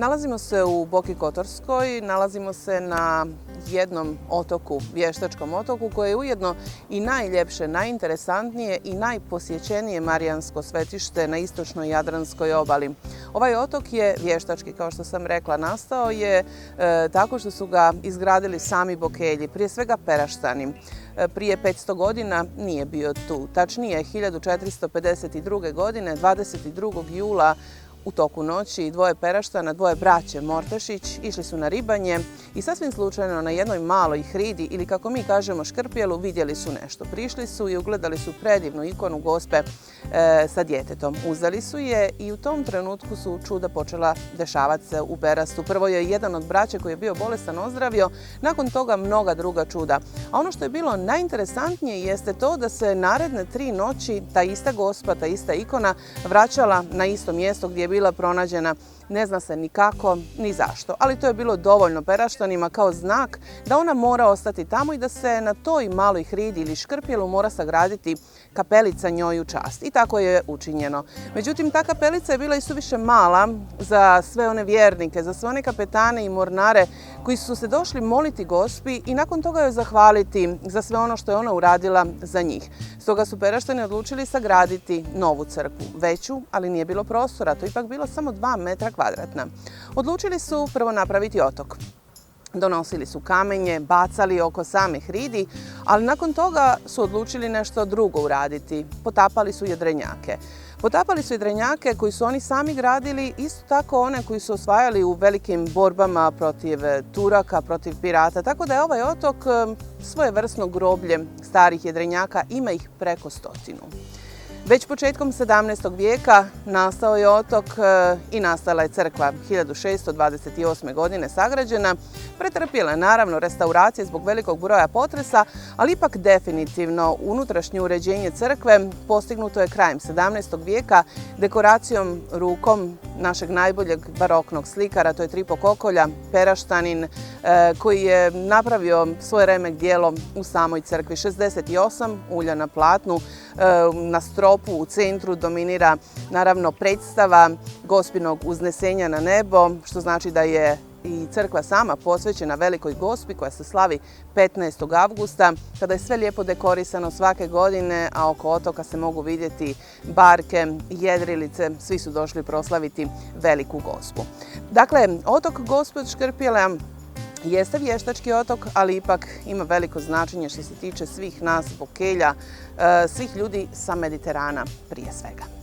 Nalazimo se u Boki Kotorskoj, nalazimo se na jednom otoku, vještačkom otoku, koje je ujedno i najljepše, najinteresantnije i najposjećenije marijansko svetište na istočnoj Jadranskoj obali. Ovaj otok je vještački, kao što sam rekla, nastao je tako što su ga izgradili sami Bokelji, prije svega Peraštani. Prije 500 godina nije bio tu. Tačnije, 1452. godine, 22. jula, u toku noći, dvoje Peraštana, dvoje braće Mortešić išli su na ribanje i sasvim slučajno na jednoj maloj hridi, ili kako mi kažemo škrpjelu, vidjeli su nešto. Prišli su i ugledali su predivnu ikonu Gospe sa djetetom. Uzeli su je i u tom trenutku su čuda počela dešavati se u Berastu. Prvo je jedan od braće koji je bio bolestan ozdravio, nakon toga mnoga druga čuda. A ono što je bilo najinteresantnije jeste to da se naredne 3 noći ta ista Gospa, ta ista ikona vraćala na isto mjesto gdje je bila pronađena. Ne zna se ni kako, ni zašto, ali to je bilo dovoljno Peraštanima kao znak da ona mora ostati tamo i da se na toj maloj hridi ili škrpjelu mora sagraditi kapelica njoj u čast. I tako je učinjeno. Međutim, ta kapelica je bila i suviše mala za sve one vjernike, za sve one kapetane i mornare koji su se došli moliti Gospi i nakon toga joj zahvaliti za sve ono što je ona uradila za njih. Stoga su Peraštani odlučili sagraditi novu crkvu, veću, ali nije bilo prostora, to je ipak bilo samo 2 metra kvadratna. Odlučili su prvo napraviti otok. Donosili su kamenje, bacali oko same hridi, ali nakon toga su odlučili nešto drugo uraditi. Potapali su jedrenjake. Potapali su jedrenjake koji su oni sami gradili, isto tako one koji su osvajali u velikim borbama protiv Turaka, protiv pirata. Tako da je ovaj otok svojevrsno groblje starih jedrenjaka, ima ih preko 100. Već početkom 17. vijeka nastao je otok i nastala je crkva 1628. godine sagrađena. Pretrpjela je naravno restauracije zbog velikog broja potresa, ali ipak definitivno unutrašnje uređenje crkve postignuto je krajem 17. vijeka dekoracijom rukom našeg najboljeg baroknog slikara, to je Tripo Kokolja, Peraštanin, koji je napravio svoje remek djelo u samoj crkvi. 68 ulja na platnu, na stropu u centru dominira naravno predstava Gospinog uznesenja na nebo, što znači da je i crkva sama posvećena Velikoj Gospi koja se slavi 15. avgusta, kada je sve lijepo dekorisano svake godine, a oko otoka se mogu vidjeti barke, jedrilice, svi su došli proslaviti Veliku Gospu. Dakle, otok Gospe od Škrpjela jeste vještački otok, ali ipak ima veliko značenje što se tiče svih nas Bokelja, svih ljudi sa Mediterana prije svega.